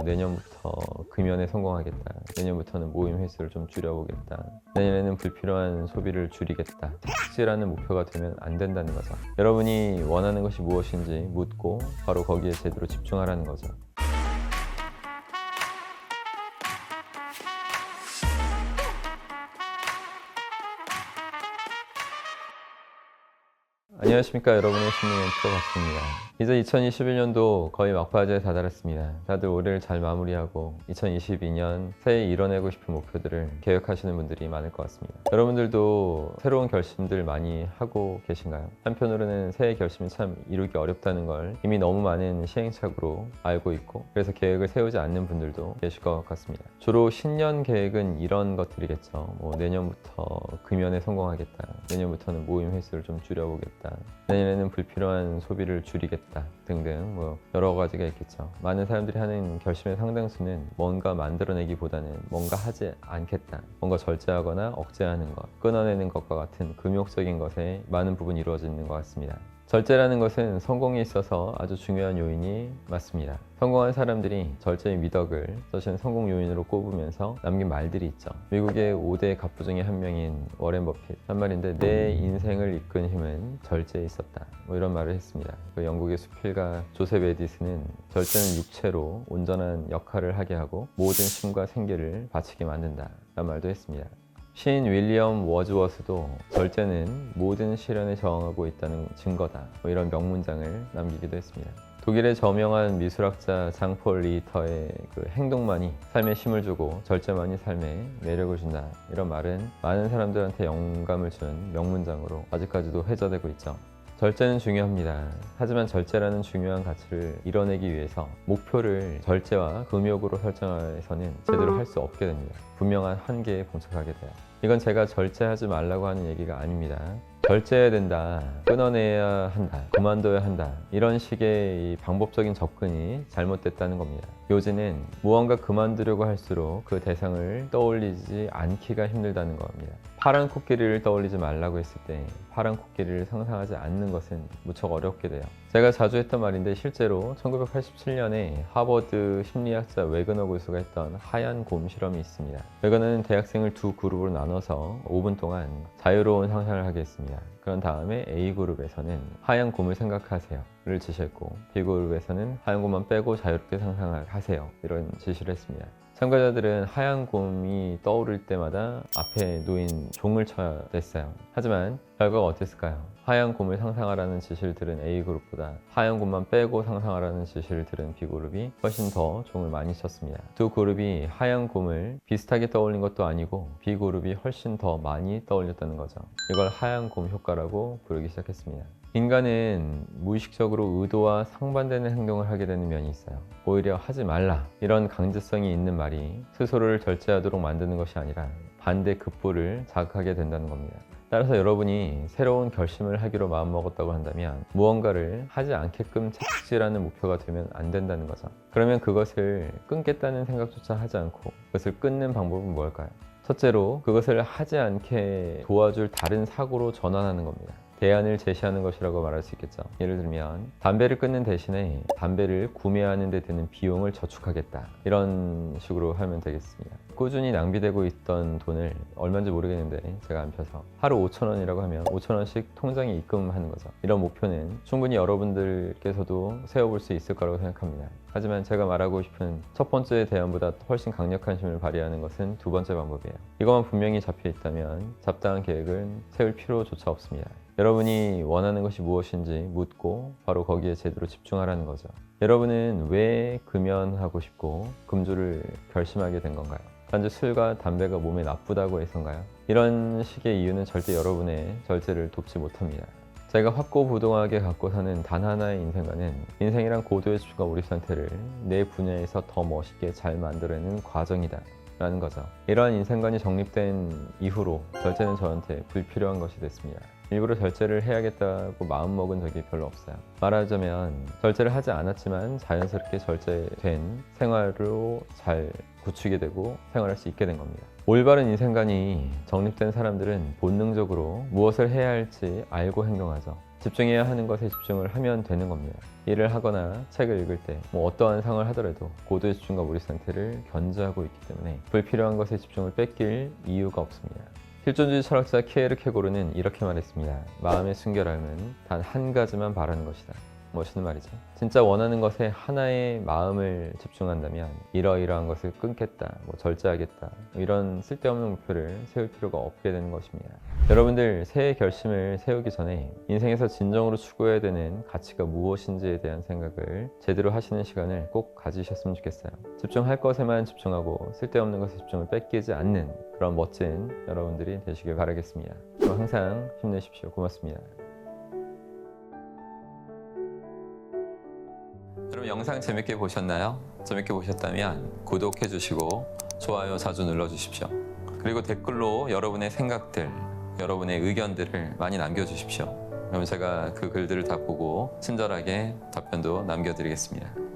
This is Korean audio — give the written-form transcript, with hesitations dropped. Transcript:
내년부터 금연에 성공하겠다. 내년부터는 모임 횟수를 좀 줄여보겠다. 내년에는 불필요한 소비를 줄이겠다. 착지라는 목표가 되면 안 된다는 거죠. 여러분이 원하는 것이 무엇인지 묻고 바로 거기에 제대로 집중하라는 거죠. 안녕하십니까, 여러분의 심리 멘토 박수입니다. 이제 2021년도 거의 막바지에 다다랐습니다. 다들 올해를 잘 마무리하고 2022년 새해 이뤄내고 싶은 목표들을 계획하시는 분들이 많을 것 같습니다. 여러분들도 새로운 결심들 많이 하고 계신가요? 한편으로는 새해 결심이 참 이루기 어렵다는 걸 이미 너무 많은 시행착오로 알고 있고, 그래서 계획을 세우지 않는 분들도 계실 것 같습니다. 주로 신년 계획은 이런 것들이겠죠. 내년부터 금연에 성공하겠다. 내년부터는 모임 횟수를 좀 줄여보겠다. 내년에는 불필요한 소비를 줄이겠다 등등 여러 가지가 있겠죠. 많은 사람들이 하는 결심의 상당수는 뭔가 만들어내기보다는 뭔가 하지 않겠다, 뭔가 절제하거나 억제하는 것, 끊어내는 것과 같은 금욕적인 것에 많은 부분이 이루어지는 것 같습니다. 절제라는 것은 성공에 있어서 아주 중요한 요인이 맞습니다. 성공한 사람들이 절제의 미덕을 자신의 성공 요인으로 꼽으면서 남긴 말들이 있죠. 미국의 5대 갑부 중에 한 명인 워렌 버핏 한 말인데, 내 인생을 이끈 힘은 절제에 있었다, 이런 말을 했습니다. 그 영국의 수필가 조셉 에디슨은 절제는 육체로 온전한 역할을 하게 하고 모든 힘과 생계를 바치게 만든다 라는 말도 했습니다. 시인 윌리엄 워즈워스도 절제는 모든 시련에 저항하고 있다는 증거다, 이런 명문장을 남기기도 했습니다. 독일의 저명한 미술학자 장폴 리히터의 그 행동만이 삶에 힘을 주고 절제만이 삶에 매력을 준다, 이런 말은 많은 사람들한테 영감을 준 명문장으로 아직까지도 회자되고 있죠. 절제는 중요합니다. 하지만 절제라는 중요한 가치를 이뤄내기 위해서 목표를 절제와 금욕으로 설정해서는 제대로 할 수 없게 됩니다. 분명한 한계에 봉착하게 돼요. 이건 제가 절제하지 말라고 하는 얘기가 아닙니다. 절제해야 된다, 끊어내야 한다, 그만둬야 한다, 이런 식의 이 방법적인 접근이 잘못됐다는 겁니다. 요즘은 무언가 그만두려고 할수록 그 대상을 떠올리지 않기가 힘들다는 겁니다. 파란 코끼리를 떠올리지 말라고 했을 때 파란 코끼리를 상상하지 않는 것은 무척 어렵게 돼요. 제가 자주 했던 말인데, 실제로 1987년에 하버드 심리학자 웨거너 교수가 했던 하얀 곰 실험이 있습니다. 웨거너는 대학생을 두 그룹으로 나눠서 5분 동안 자유로운 상상을 하게 했습니다. 그런 다음에 A그룹에서는 하얀 곰을 생각하세요 를 지시했고, B그룹에서는 하얀 곰만 빼고 자유롭게 상상을 하세요, 이런 지시를 했습니다. 참가자들은 하얀 곰이 떠오를 때마다 앞에 놓인 종을 쳐야 됐어요. 하지만 결과가 어땠을까요? 하얀 곰을 상상하라는 지시를 들은 A그룹보다 하얀 곰만 빼고 상상하라는 지시를 들은 B그룹이 훨씬 더 종을 많이 쳤습니다. 두 그룹이 하얀 곰을 비슷하게 떠올린 것도 아니고 B그룹이 훨씬 더 많이 떠올렸다는 거죠. 이걸 하얀 곰 효과라고 부르기 시작했습니다. 인간은 무의식적으로 의도와 상반되는 행동을 하게 되는 면이 있어요. 오히려 하지 말라, 이런 강제성이 있는 말이 스스로를 절제하도록 만드는 것이 아니라 반대 급부를 자극하게 된다는 겁니다. 따라서 여러분이 새로운 결심을 하기로 마음먹었다고 한다면 무언가를 하지 않게끔 착지라는 목표가 되면 안 된다는 거죠. 그러면 그것을 끊겠다는 생각조차 하지 않고 그것을 끊는 방법은 뭘까요? 첫째로 그것을 하지 않게 도와줄 다른 사고로 전환하는 겁니다. 대안을 제시하는 것이라고 말할 수 있겠죠. 예를 들면 담배를 끊는 대신에 담배를 구매하는 데 드는 비용을 저축하겠다, 이런 식으로 하면 되겠습니다. 꾸준히 낭비되고 있던 돈을 얼마인지 모르겠는데 제가 안 펴서 하루 5,000원이라고 하면 5,000원씩 통장에 입금하는 거죠. 이런 목표는 충분히 여러분들께서도 세워볼 수 있을 거라고 생각합니다. 하지만 제가 말하고 싶은 첫 번째 대안보다 훨씬 강력한 힘을 발휘하는 것은 두 번째 방법이에요. 이것만 분명히 잡혀 있다면 잡다한 계획은 세울 필요조차 없습니다. 여러분이 원하는 것이 무엇인지 묻고 바로 거기에 제대로 집중하라는 거죠. 여러분은 왜 금연하고 싶고 금주를 결심하게 된 건가요? 단지 술과 담배가 몸에 나쁘다고 해서인가요? 이런 식의 이유는 절대 여러분의 절제를 돕지 못합니다. 제가 확고부동하게 갖고 사는 단 하나의 인생관은, 인생이란 고도의 집중과 몰입 상태를 내 분야에서 더 멋있게 잘 만들어내는 과정이다 라는 거죠. 이러한 인생관이 정립된 이후로 절제는 저한테 불필요한 것이 됐습니다. 일부러 절제를 해야겠다고 마음먹은 적이 별로 없어요. 말하자면 절제를 하지 않았지만 자연스럽게 절제된 생활로 잘 굳히게 되고 생활할 수 있게 된 겁니다. 올바른 인생관이 정립된 사람들은 본능적으로 무엇을 해야 할지 알고 행동하죠. 집중해야 하는 것에 집중을 하면 되는 겁니다. 일을 하거나 책을 읽을 때 어떠한 상황을 하더라도 고도의 집중과 몰입 상태를 견지하고 있기 때문에 불필요한 것에 집중을 뺏길 이유가 없습니다. 실존주의 철학자 키에르 케고르는 이렇게 말했습니다. 마음의 순결함은 단 한 가지만 바라는 것이다. 멋있는 말이죠. 진짜 원하는 것에 하나의 마음을 집중한다면 이러이러한 것을 끊겠다, 절제하겠다, 이런 쓸데없는 목표를 세울 필요가 없게 되는 것입니다. 여러분들 새해 결심을 세우기 전에 인생에서 진정으로 추구해야 되는 가치가 무엇인지에 대한 생각을 제대로 하시는 시간을 꼭 가지셨으면 좋겠어요. 집중할 것에만 집중하고 쓸데없는 것에 집중을 뺏기지 않는 그런 멋진 여러분들이 되시길 바라겠습니다. 그럼 항상 힘내십시오. 고맙습니다. 여러분 영상 재밌게 보셨나요? 재밌게 보셨다면 구독해 주시고 좋아요 자주 눌러 주십시오. 그리고 댓글로 여러분의 생각들, 여러분의 의견들을 많이 남겨주십시오. 그럼 제가 그 글들을 다 보고 친절하게 답변도 남겨드리겠습니다.